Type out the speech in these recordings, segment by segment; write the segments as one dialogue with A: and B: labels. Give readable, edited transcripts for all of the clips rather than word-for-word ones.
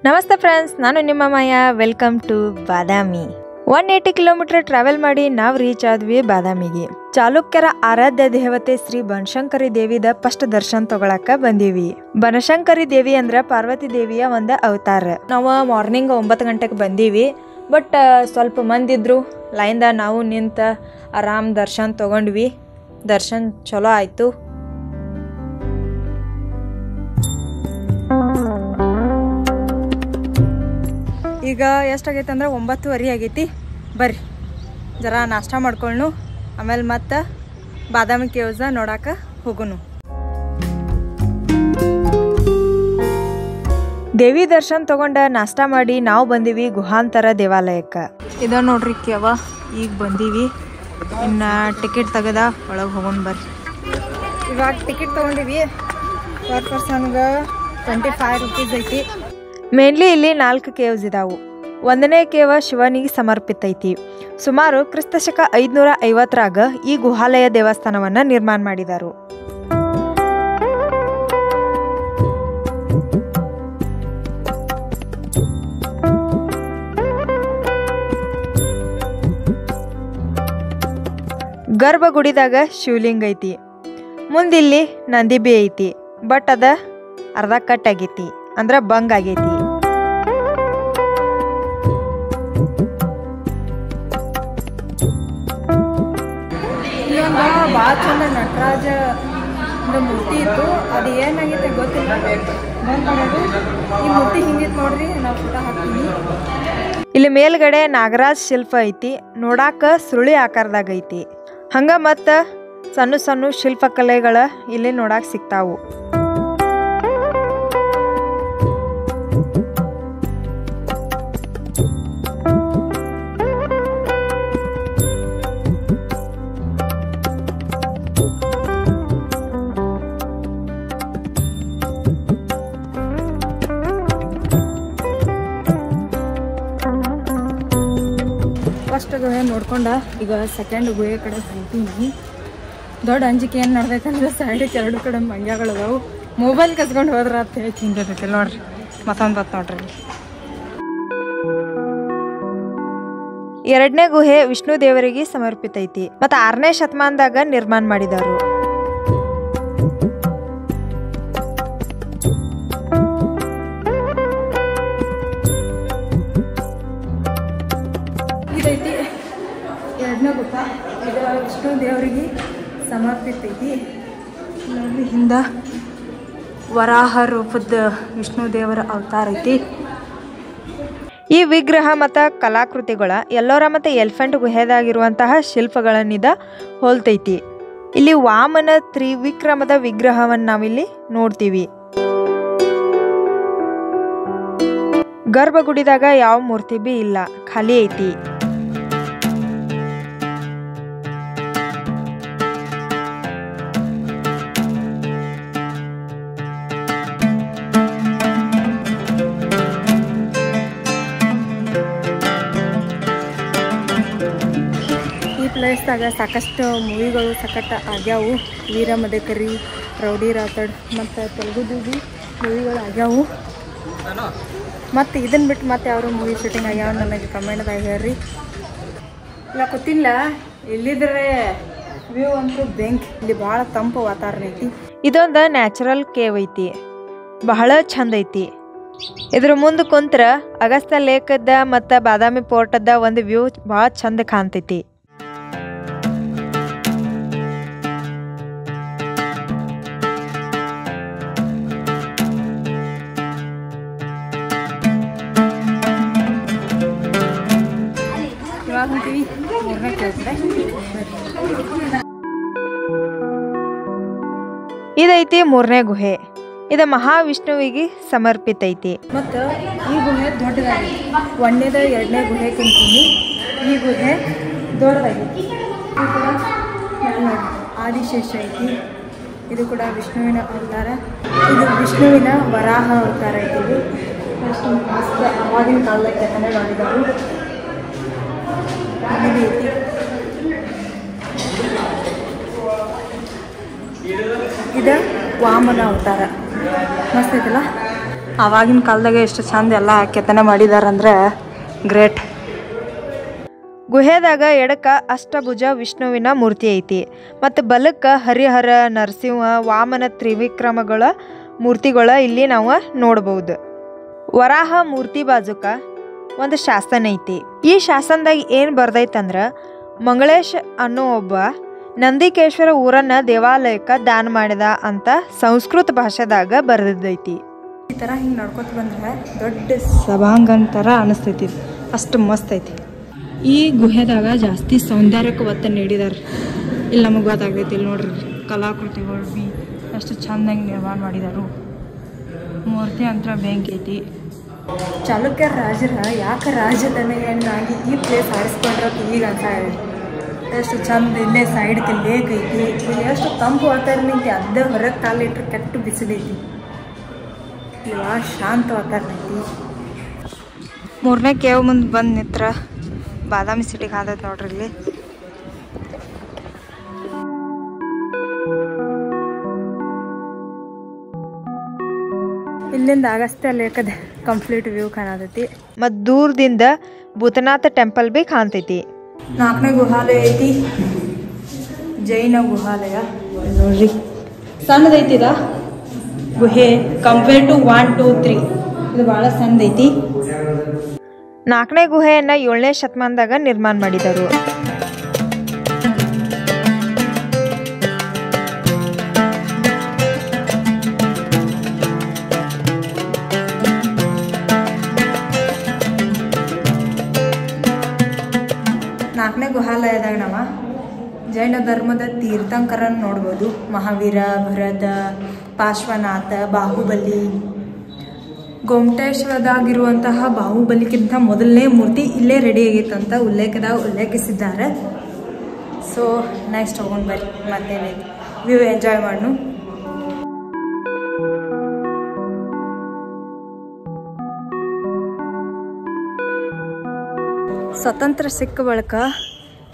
A: ನಮಸ್ತೆ ಫ್ರೆಂಡ್ಸ್, ನಾನು ನಿಮ್ಮ Maya. Welcome to Badami. 180 kilometre travel ಮಾಡಿ ನಾವು ರೀಚ್ ಆದ್ವಿ ಬಾದಾಮಿಗೆ. ಚಾಲುಕ್ಯರ ಆರಾಧ್ಯ ದೇವತೆ ಶ್ರೀ ಬನಶಂಕರಿ ದೇವಿದ ಫಸ್ಟ್ ದರ್ಶನ ತಗೊಳಕ ಬಂದೀವಿ. ಬನಶಂಕರಿ ದೇವಿ ಅಂದ್ರ ಪಾರ್ವತಿ ದೇವಿಯ ಒಂದು ಅವತಾರ. ನಾವು ಮಾರ್ನಿಂಗ್ 9 ಗಂಟೆಗೆ ಬಂದೀವಿ. ಬಟ್ ಸ್ವಲ್ಪ ಮಂದಿದ್ರು ಲೈನ್ದಾಗ ನಾವು ನಿಂತ ಆರಾಮ್ ದರ್ಶನ ತಗೊಂಡ್ವಿ. ದರ್ಶನ ಚಲೋ ಆಯ್ತು. ಈಗ ಎಷ್ಟಾಗೈತೆ ಅಂದ್ರೆ 9:30 ಆಗೈತಿ. ಬರ್ರಿ ಜರ ನಾಷ್ಟ ಮಾಡ್ಕೊಳ್ಳು, ಆಮೇಲೆ ಮತ್ತೆ ಬಾದಾಮಿ ಕೇವ್ಸ್ ನೋಡಾಕ ಹೋಗುನು. ದೇವಿ ದರ್ಶನ ತಗೊಂಡ ನಾಷ್ಟ ಮಾಡಿ ನಾವು ಬಂದೀವಿ ಗುಹಾಂತರ ದೇವಾಲಯಕ್ಕೆ. ಇದ ನೋಡ್ರಿ ಕೇವ, ಈಗ ಬಂದೀವಿ. ಇನ್ನು ಟಿಕೆಟ್ ತೆಗೆದ ಒಳಗೆ ಹೋಗೋಣ ಬರ್ರಿ. ಇವಾಗ ಟಿಕೆಟ್ ತೊಗೊಂಡಿವಿ. ಪರ್ ಪರ್ಸನ್ಗೆ 25 ರೂಪೀಸ್ ಐತಿ. ಮೇನ್ಲಿ ಇಲ್ಲಿ 4 ಕೇವ್ಸ್ ಇದಾವು. 1ನೇ ಕೇವ ಶಿವನಿಗೆ ಸಮರ್ಪಿತ ಐತಿ. ಸುಮಾರು ಕ್ರಿಸ್ತಶಕ 550ರಾಗ ಈ ಗುಹಾಲಯ ದೇವಸ್ಥಾನವನ್ನು ನಿರ್ಮಾಣ ಮಾಡಿದರು. ಗರ್ಭಗುಡಿದಾಗ ಶಿವಲಿಂಗ ಐತಿ. ಮುಂದಿಲ್ಲಿ ನಂದಿ ಬಿ ಐತಿ. ಬಟ್ ಅದ ಅರ್ಧ ಕಟ್ ಆಗೈತಿ, ಅಂದ್ರ ಬಂಗ್ ಆಗೈತಿ. ಇಲ್ಲೊಂದು ಭಾಳ ಚಂದ ನಟರಾಜ ಮೂರ್ತಿ ಇತ್ತು. ಅದು ಏನಾಗೈತೆ ಗೊತ್ತಿಲ್ಲ, ಬಂದ್ ಮಾಡೋದು. ಈ ಮೂರ್ತಿ ಹಿಂಗಿತ್ತು ನೋಡ್ರಿ, ನಾವು ಫೋಟೋ ಹಾಕ್ತೀವಿ. ಇಲ್ಲಿ ಮೇಲ್ಗಡೆ ನಾಗರಾಜ್ ಶಿಲ್ಪ ಐತಿ. ನೋಡಾಕ ಸುರುಳಿ ಆಕಾರದಾಗ ಐತಿ. ಹಂಗ ಮತ್ತ ಸಣ್ಣ ಸಣ್ಣ ಶಿಲ್ಪಕಲೆಗಳ ಇಲ್ಲಿ ನೋಡಾಕ ಸಿಗ್ತಾವು. ಫಸ್ಟ್ ಗುಹೆ ನೋಡ್ಕೊಂಡ ಈಗ ಸೆಕೆಂಡ್ ಗುಹೆ ಕಡೆ ಹೋಗ್ತೀನಿ. ದೊಡ್ಡ ಅಂಜಿಕೆ ಏನು ನಡೆದೈತಂದ್ರೆ ಸೈಡಿಗೆ 2 ಕಡೆ ಮಂಗ್ಯಗಳು ಅದಾವು. ಮೊಬೈಲ್ ಕಸ್ಕೊಂಡು ಹೋದ್ರ ಅಂತ ಹೇಳಿ ಚಿಂತೈತಿ ನೋಡ್ರಿ. ಮತ್ತೊಂದು ಬತ್ ನೋಡ್ರಿ. 2ನೇ ಗುಹೆ ವಿಷ್ಣು ದೇವರಿಗೆ ಸಮರ್ಪಿತ ಐತಿ. ಮತ್ತು 6ನೇ ಶತಮಾನದಾಗ ನಿರ್ಮಾಣ ಮಾಡಿದರು. ಇದೈತಿ 2ನೇ ಗುಹೆ. ಇದು ವಿಷ್ಣು ದೇವರಿಗೆ ಸಮರ್ಪಿತ ಐತಿ. ನೋಡ್ರಿ, ಹಿಂದ ವರಾಹ ರೂಪದ ವಿಷ್ಣು ದೇವರ ಅವತಾರ ಐತಿ. ಈ ವಿಗ್ರಹ ಮತ್ತು ಕಲಾಕೃತಿಗಳ ಎಲ್ಲೋರ ಮತ್ತು ಎಲಿಫೆಂಟ್ ಗುಹೆದಾಗಿರುವಂತಹ ಶಿಲ್ಪಗಳನ್ನಿದ ಹೋಲ್ತೈತಿ. ಇಲ್ಲಿ ವಾಮನ ತ್ರಿವಿಕ್ರಮದ ವಿಗ್ರಹವನ್ನು ನಾವಿಲ್ಲಿ ನೋಡ್ತೀವಿ. ಗರ್ಭಗುಡಿದಾಗ ಯಾವ ಮೂರ್ತಿ ಬಿ ಇಲ್ಲ, ಖಾಲಿ ಐತಿ. ಪ್ಲೇಸ್ದಾಗ ಸಾಕಷ್ಟು ಮೂವಿಗಳು ಸಕಟ್ ಆಗ್ಯಾವು. ವೀರ ಮದಕರಿ, ರೌಡಿ ರಾತಡ್ ಮತ್ತು ತೆಲುಗುದು ಭೀ ಮೂವಿಗಳು ಆಗ್ಯಾವು. ಮತ್ತು ಇದನ್ನು ಬಿಟ್ಟು ಮತ್ತೆ ಯಾರು ಮೂವಿ ಶೂಟಿಂಗ್ ಆಗ್ಯಾವ ನನಗೆ ಕಮೆಂಟ್ದಾಗ ಹೇಳ್ರಿ. ಇಲ್ಲ ಗೊತ್ತಿಲ್ಲ. ಇಲ್ಲಿದ್ರೆ ವ್ಯೂ ಅಂತೂ ಬೆಂಕ್. ಇಲ್ಲಿ ಭಾಳ ತಂಪು ವಾತಾವರಣ ಐತಿ. ಇದೊಂದು ನ್ಯಾಚುರಲ್ ಕೇವ್ ಐತಿ, ಬಹಳ ಚಂದ ಐತಿ. ಇದ್ರ ಮುಂದೆ ಕುಂತ್ರ ಅಗಸ್ತ್ಯ ಲೇಕದ ಮತ್ತು ಬಾದಾಮಿ ಪೋರ್ಟದ ಒಂದು ವ್ಯೂ ಭಾಳ ಚಂದ ಕಾಣ್ತೈತಿ. ಇದೈತಿ 3ನೇ ಗುಹೆ. ಇದು ಮಹಾವಿಷ್ಣುವಿಗೆ ಸಮರ್ಪಿತ ಐತಿ. ಮತ್ತು ಈ ಗುಹೆ ದೊಡ್ಡದಾಗೈತಿ. 1ನೇದ 2ನೇ ಗುಹೆ ಕಂತೀನಿ. ಈ ಗುಹೆ ದೊಡ್ಡದಾಗೈತಿ. ಆದಿಶೇಷ ಐತಿ. ಇದು ಕೂಡ ವಿಷ್ಣುವಿನ ಅವತಾರ. ಇದು ವಿಷ್ಣುವಿನ ವರಾಹ ಅವತಾರ ಐತಿ. ಅಷ್ಟು ಮಸ್ತ್ ಅವಾಗಿನ ಕಾಲದಾಗ ಕೆತ್ತನೆ ಮಾಡಿದರು. ಐತಿ. ಇದು ವಾಮನ ಅವತಾರ. ಮಸ್ತ್ ಐತಲ್ಲ. ಆವಾಗಿನ ಕಾಲದಾಗ ಎಷ್ಟು ಚಂದ ಎಲ್ಲ ಕೆತ್ತನೆ ಮಾಡಿದಾರಂದ್ರೆ ಗ್ರೇಟ್.
B: ಗುಹೆದಾಗ ಎಡಕ್ಕ ಅಷ್ಟಭುಜ ವಿಷ್ಣುವಿನ ಮೂರ್ತಿ ಐತಿ ಮತ್ತು ಬಲಕ್ಕ ಹರಿಹರ ನರಸಿಂಹ ವಾಮನ ತ್ರಿವಿಕ್ರಮಗಳ ಮೂರ್ತಿಗಳ ಇಲ್ಲಿ ನಾವು ನೋಡ್ಬೋದು. ವರಾಹ ಮೂರ್ತಿ ಬಾಜುಕ ಒಂದು ಶಾಸನ ಐತಿ. ಈ ಶಾಸನದಾಗ ಏನು ಬರ್ದೈತಂದ್ರೆ ಮಂಗಳೇಶ್ ಅನ್ನೋ ಒಬ್ಬ ನಂದಿಕೇಶ್ವರ ಊರನ್ನ ದೇವಾಲಯಕ್ಕೆ ದಾನ ಮಾಡಿದ ಅಂತ ಸಂಸ್ಕೃತ ಭಾಷೆದಾಗ ಬರೆದೈತಿ.
A: ಈ ಥರ ಹಿಂಗೆ ನಡ್ಕೊತ ಬಂದ್ರೆ ದೊಡ್ಡ ಸಭಾಂಗಣ ಥರ ಅನಿಸ್ತೈತಿ. ಅಷ್ಟು ಮಸ್ತ್ ಐತಿ. ಈ ಗುಹೆದಾಗ ಜಾಸ್ತಿ ಸೌಂದರ್ಯಕ್ಕೆ ಒತ್ತು ನೀಡಿದಾರೆ. ಇಲ್ಲಿ ನಮಗೆ ಗೊತ್ತಾಗ್ತೈತಿ. ಇಲ್ಲಿ ನೋಡ್ರಿ ಕಲಾಕೃತಿಗಳು ಬಿ ಅಷ್ಟು ಚೆಂದಾಗಿ ನಿರ್ಮಾಣ ಮಾಡಿದಾರು. ಮೂರ್ತಿ ಅಂತ ಬೆಂಕಿ ಐತಿ. ಚಾಲುಕ್ಯ ರಾಜರ ಯಾಕೆ ರಾಜಧಾನಿಯನ್ನಾಗಿ ಈ ಪ್ಲೇಸ್ ಆರಿಸ್ಕೊಂಡ್ರ ಈಗ ಅಂತ ಹೇಳಿ ಎಷ್ಟು ಚಂದ. ಇಲ್ಲೇ ಸೈಡ್ಗೆ ಲೇಕ್ ಐತಿ. ಇಲ್ಲಿ ಎಷ್ಟು ತಂಪು ವಾತಾವರಣ ಐತಿ. ಅದೇ ಹೊರಗೆ ಕಾಲಿಟ್ರೆ ಕೆಟ್ಟು ಬಿಸಿಲೈತಿ. ಇಲ್ಲ ಶಾಂತ ವಾತಾವರಣ ಐತಿ. 3ನೇ ಕೇವ್ ಮುಂದೆ ಬಂದು ನಿತ್ರ ಬಾದಾಮಿ ಸಿಟಿಗೆ ಹಾದೈತೆ ನೋಡ್ರಿ. ಇಲ್ಲಿ ಇಲ್ಲಿಂದ ಅಗಸ್ತ್ಯ ಲೇಕದ ಕಂಪ್ಲೀಟ್ ವ್ಯೂ ಕಾಣತೈತಿ.
B: ಮತ್ತು ದೂರದಿಂದ ಭೂತನಾಥ ಟೆಂಪಲ್ ಬಿ ಕಾಣ್ತೈತಿ.
A: 4ನೇ ಗುಹಾಲಯ ಐತಿ, ಜೈನ ಗುಹಾಲಯ. ನೋಡ್ರಿ ಸಣ್ಣದೈತಿದ ಗುಹೆ ಕಂಪೇರ್ ಟು 1, 2, 3 ಇದು ಭಾಳ ಸಣ್ಣದೈತಿ.
B: 4ನೇ ಗುಹೆಯನ್ನು 7ನೇ ಶತಮಾನದಾಗ ನಿರ್ಮಾಣ ಮಾಡಿದರು.
A: ನಾಲ್ಕನೇ ಗುಹಾಲಯದಾಗ ನಾವು ಜೈನ ಧರ್ಮದ ತೀರ್ಥಂಕರನ್ನು ನೋಡ್ಬೋದು. ಮಹಾವೀರ, ಭರತ, ಪಾರ್ಶ್ವನಾಥ, ಬಾಹುಬಲಿ. ಗೊಮ್ಮಟೇಶ್ವರದಾಗಿರುವಂತಹ ಬಾಹುಬಲಿಗಿಂತ ಮೊದಲನೇ ಮೂರ್ತಿ ಇಲ್ಲೇ ರೆಡಿ ಆಗೈತಂತ ಉಲ್ಲೇಖಿಸಿದ್ದಾರೆ. ಸೊ ನೆಕ್ಸ್ಟ್ ಹೋಗೋಣ ಬರ್ರಿ, ಮತ್ತೇನೈತಿ ವ್ಯೂ ಎಂಜಾಯ್ ಮಾಡೋಣ. ಸ್ವತಂತ್ರ ಸಿಕ್ಕ ಬಳಿಕ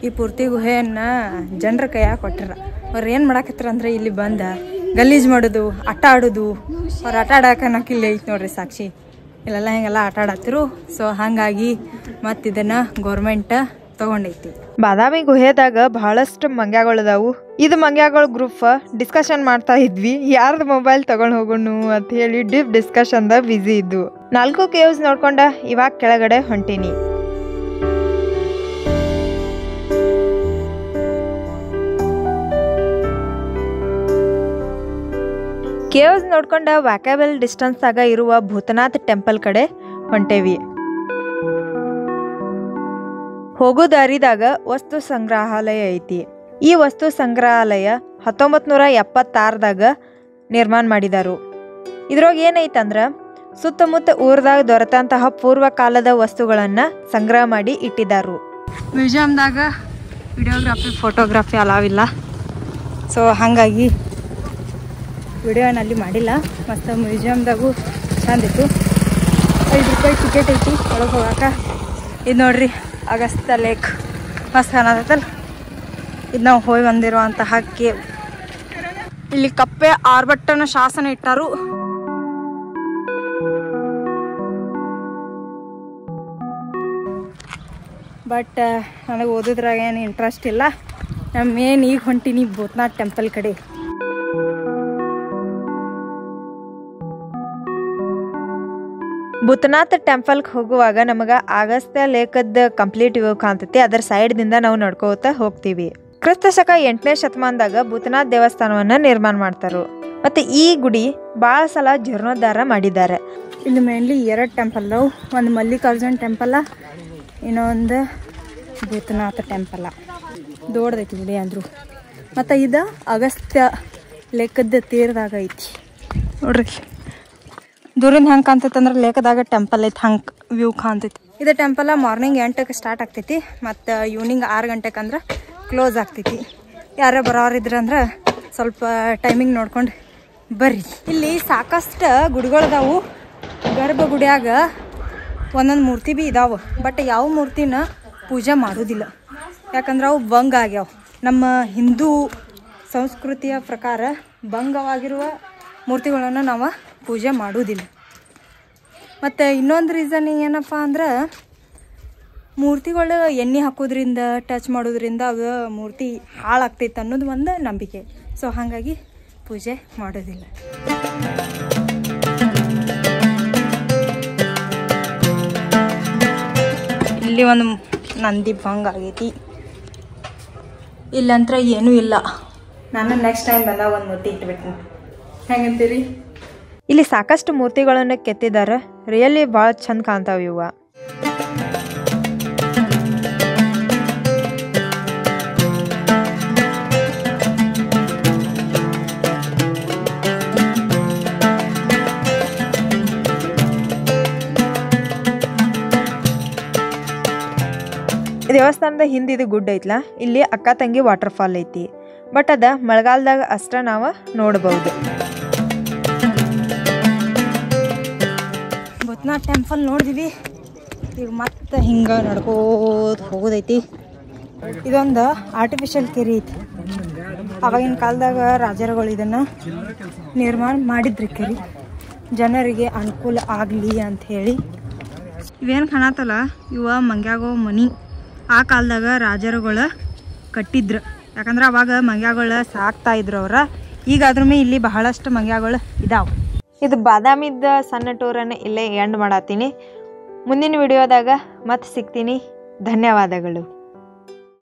A: ಈ ಪೂರ್ತಿ ಗುಹೆಯನ್ನು ಜನರ ಕೈಯಾಗ ಕೊಟ್ಟರ. ಅವ್ರು ಏನು ಮಾಡಾಕತ್ತಾರ ಅಂದ್ರೆ ಇಲ್ಲಿ ಬಂದ ಗಲೀಜು ಮಾಡೋದು, ಆಟ ಆಡೋದು. ಅವ್ರು ಆಟ ಆಡೋಕೆ ಇಲ್ಲಿ ಐತಿ ನೋಡ್ರಿ ಸಾಕ್ಷಿ. ಇಲ್ಲೆಲ್ಲ ಹಿಂಗೆಲ್ಲ ಆಟ ಆಡತ್ತಿರು. ಸೊ ಹಾಗಾಗಿ ಮತ್ತು ಇದನ್ನು ಗೌರ್ಮೆಂಟ್ ತೊಗೊಂಡೈತಿ.
B: ಬಾದಾಮಿ ಗುಹೆದಾಗ ಬಹಳಷ್ಟು ಮಂಗ್ಯಗಳದಾವು. ಇದು ಮಂಗ್ಯಗಳ ಗ್ರೂಪ್ ಡಿಸ್ಕಷನ್ ಮಾಡ್ತಾ ಇದ್ವಿ, ಯಾರ್ದು ಮೊಬೈಲ್ ತಗೊಂಡು ಹೋಗೋಣ ಅಂತ ಹೇಳಿ ಡೀಪ್ ಡಿಸ್ಕಷನ್ದಾಗ ಬ್ಯುಸಿ ಇದ್ವು. 4 ಕೇವ್ಸ್ ನೋಡ್ಕೊಂಡ ಇವಾಗ ಕೆಳಗಡೆ ಹೊಂಟೀನಿ. ಕೇವ್ಸ್ ನೋಡ್ಕೊಂಡ ವ್ಯಾಕಬಲ್ ಡಿಸ್ಟೆನ್ಸ್ದಾಗ ಇರುವ ಭೂತನಾಥ್ ಟೆಂಪಲ್ ಕಡೆ ಹೊಂಟೇವಿ. ಹೋಗೋ ದಾರಿದಾಗ ವಸ್ತು ಸಂಗ್ರಹಾಲಯ ಐತಿ. ಈ ವಸ್ತು ಸಂಗ್ರಹಾಲಯ 1976ದಾಗ ನಿರ್ಮಾಣ ಮಾಡಿದಾರು. ಇದ್ರೊಳಗೆ ಏನೈತಂದ್ರೆ ಸುತ್ತಮುತ್ತ ಊರದಾಗ ದೊರೆತಂತಹ ಪೂರ್ವಕಾಲದ ವಸ್ತುಗಳನ್ನು ಸಂಗ್ರಹ ಮಾಡಿ ಇಟ್ಟಿದ್ದಾರು.
A: ಮ್ಯೂಸಿಯಮ್ದಾಗ ವಿಡಿಯೋಗ್ರಾಫಿ ಫೋಟೋಗ್ರಾಫಿ ಅಲಾವಿಲ್ಲ. ಸೊ ಹಾಗಾಗಿ ವಿಡಿಯೋನಲ್ಲಿ ಮಾಡಿಲ್ಲ. ಮತ್ತು ಮ್ಯೂಸಿಯಮ್ದಾಗೂ ಚಂದಿತ್ತು. 5 ರೂಪಾಯಿ ಟಿಕೆಟ್ ಐತಿ ಒಳಗೆ ಹೋಗಾಕ. ಇದು ನೋಡ್ರಿ ಅಗಸ್ತ್ಯ ಲೇಕ್ ಮಸ್ತ್ ಕಾಣತೈತಲ್ಲ. ಇದು ನಾವು ಹೋಗಿ ಬಂದಿರುವಂತಹ ಕೇವ್. ಇಲ್ಲಿ ಕಪ್ಪೆ ಆರ್ಭಟನ ಶಾಸನ ಇಟ್ಟಾರು. ಬಟ್ ನನಗೆ ಓದೋದ್ರಾಗ ಏನು ಇಂಟ್ರೆಸ್ಟ್ ಇಲ್ಲ. ನಮ್ಮ ಮೇನ್ ಈಗ ಹೊಂಟೀನಿ ಭೂತನಾಥ್ ಟೆಂಪಲ್ ಕಡೆ.
B: ಭೂತನಾಥ್ ಟೆಂಪಲ್ಗೆ ಹೋಗುವಾಗ ನಮಗೆ ಅಗಸ್ತ್ಯ ಲೇಕದ ಕಂಪ್ಲೀಟ್ ವ್ಯೂ ಕಾಣ್ತೈತಿ. ಅದರ ಸೈಡ್ದಿಂದ ನಾವು ನಡ್ಕೋತಾ ಹೋಗ್ತೀವಿ. ಕ್ರಿಸ್ತಶಕ 8ನೇ ಶತಮಾನದಾಗ ಭೂತನಾಥ್ ದೇವಸ್ಥಾನವನ್ನು ನಿರ್ಮಾಣ ಮಾಡ್ತಾರೆ. ಮತ್ತು ಈ ಗುಡಿ ಭಾಳ ಸಲ ಜೀರ್ಣೋದ್ಧಾರ ಮಾಡಿದ್ದಾರೆ. ಇಲ್ಲಿ ಮೇನ್ಲಿ 2 ಟೆಂಪಲ್ ಅವು. ಒಂದು ಮಲ್ಲಿಕಾರ್ಜುನ್ ಟೆಂಪಲ, ಇನ್ನೊಂದು ಭೂತನಾಥ ಟೆಂಪಲ. ದೊಡ್ಡದೈತಿ ಗುಡಿ ಅಂದರು. ಮತ್ತು ಇದು ಅಗಸ್ತ್ಯ ಲೇಕದ ತೀರದಾಗ ಐತಿ ನೋಡ್ರಿ. ದೂರಿಂದ ಹೆಂಗೆ ಕಾಣ್ತೈತೆ ಅಂದ್ರೆ ಲೇಕದಾಗ ಟೆಂಪಲ್ ಐತಿ, ಹಂಗೆ ವ್ಯೂ ಕಾಣ್ತೈತಿ. ಇದು ಟೆಂಪಲ್ ಮಾರ್ನಿಂಗ್ 8ಕ್ಕೆ ಸ್ಟಾರ್ಟ್ ಆಗ್ತೈತಿ ಮತ್ತು ಈವ್ನಿಂಗ್ 6 ಗಂಟೆಗೆ ಅಂದ್ರೆ ಕ್ಲೋಸ್ ಆಗ್ತೈತಿ. ಯಾರೇ ಬರೋರಿದ್ರಂದ್ರೆ ಸ್ವಲ್ಪ ಟೈಮಿಂಗ್ ನೋಡ್ಕೊಂಡು ಬರ್ರಿ. ಇಲ್ಲಿ ಸಾಕಷ್ಟು ಗುಡಿಗಳದಾವು. ಗರ್ಭಗುಡಿಯಾಗ ಒಂದೊಂದು ಮೂರ್ತಿ ಭೀ ಇದಾವೆ. ಬಟ್ ಯಾವ ಮೂರ್ತಿನ ಪೂಜೆ ಮಾಡೋದಿಲ್ಲ, ಯಾಕಂದ್ರೆ ಅವು ಭಂಗ ಆಗ್ಯಾವ. ನಮ್ಮ ಹಿಂದೂ ಸಂಸ್ಕೃತಿಯ ಪ್ರಕಾರ ಭಂಗವಾಗಿರುವ ಮೂರ್ತಿಗಳನ್ನು ನಾವು ಪೂಜೆ ಮಾಡುವುದಿಲ್ಲ.
A: ಮತ್ತು ಇನ್ನೊಂದು ರೀಸನ್ ಏನಪ್ಪ ಅಂದ್ರೆ ಮೂರ್ತಿಗಳು ಎಣ್ಣೆ ಹಾಕೋದ್ರಿಂದ ಟಚ್ ಮಾಡೋದ್ರಿಂದ ಅದು ಮೂರ್ತಿ ಹಾಳಾಗ್ತೈತೆ ಅನ್ನೋದು ಒಂದು ನಂಬಿಕೆ. ಸೊ ಹಾಗಾಗಿ ಪೂಜೆ ಮಾಡೋದಿಲ್ಲ. ಇಲ್ಲಿ ಒಂದು ನಂದಿ ಭಂಗ ಆಗೈತಿ. ಇಲ್ಲಂತ್ರ ಏನೂ ಇಲ್ಲ. ನಾನು ನೆಕ್ಸ್ಟ್ ಟೈಮ್ ಬಂದಾಗ ಒಂದು ಮೂರ್ತಿ ಇಟ್ಬಿಡ್ತೀನಿ. ಹೆಂಗಂತೀರಿ?
B: ಇಲ್ಲಿ ಸಾಕಷ್ಟು ಮೂರ್ತಿಗಳನ್ನು ಕೆತ್ತಿದ್ದಾರೆ. ರಿಯಲಿ ಭಾಳ ಚಂದ ಕಾಣ್ತಾವ ಇವ. ದೇವಸ್ಥಾನದ ಹಿಂದೆ ಇದು ಗುಡ್ಡ ಐತ್ಲ, ಇಲ್ಲಿ ಅಕ್ಕ ತಂಗಿ ವಾಟರ್ ಫಾಲ್ ಐತಿ. ಬಟ್ ಅದ ಮಳೆಗಾಲದಾಗ ಅಷ್ಟ ನಾವು ನೋಡಬಹುದು.
A: ಭೂತನಾಥ್ ಟೆಂಪಲ್ ನೋಡಿದ್ವಿ. ಈಗ ಮತ್ತೆ ಹಿಂಗೆ ನಡ್ಕೋತ ಹೋಗೋದೈತಿ. ಇದೊಂದು ಆರ್ಟಿಫಿಷಿಯಲ್ ಕೆರೆ ಐತಿ. ಅವಾಗಿನ ಕಾಲದಾಗ ರಾಜರುಗಳು ಇದನ್ನು ನಿರ್ಮಾಣ ಮಾಡಿದ್ರಿ ಕೆರೆ, ಜನರಿಗೆ ಅನುಕೂಲ ಆಗಲಿ ಅಂಥೇಳಿ. ಇವೇನು ಕಾಣತ್ತಲ್ಲ ಇವ ಮಂಗ್ಯಾಗೋ ಮನಿ. ಆ ಕಾಲದಾಗ ರಾಜರುಗಳು ಕಟ್ಟಿದ್ರು. ಯಾಕಂದ್ರೆ ಅವಾಗ ಮಂಗ್ಯಾಗಳು ಸಾಕ್ತಾ ಇದ್ರು ಅವ್ರ. ಈಗ ಅದ್ರ ಮೇಲೆ ಇಲ್ಲಿ ಬಹಳಷ್ಟು ಮಂಗ್ಯಾಗಳು ಇದಾವೆ.
B: ಇದು ಬಾದಾಮಿದ ಸಣ್ಣ ಟೂರನ್ನು ಇಲ್ಲೇ ಎಂಡ್ ಮಾಡತ್ತೀನಿ. ಮುಂದಿನ ವಿಡಿಯೋದಾಗ ಮತ್ತೆ ಸಿಗ್ತೀನಿ. ಧನ್ಯವಾದಗಳು.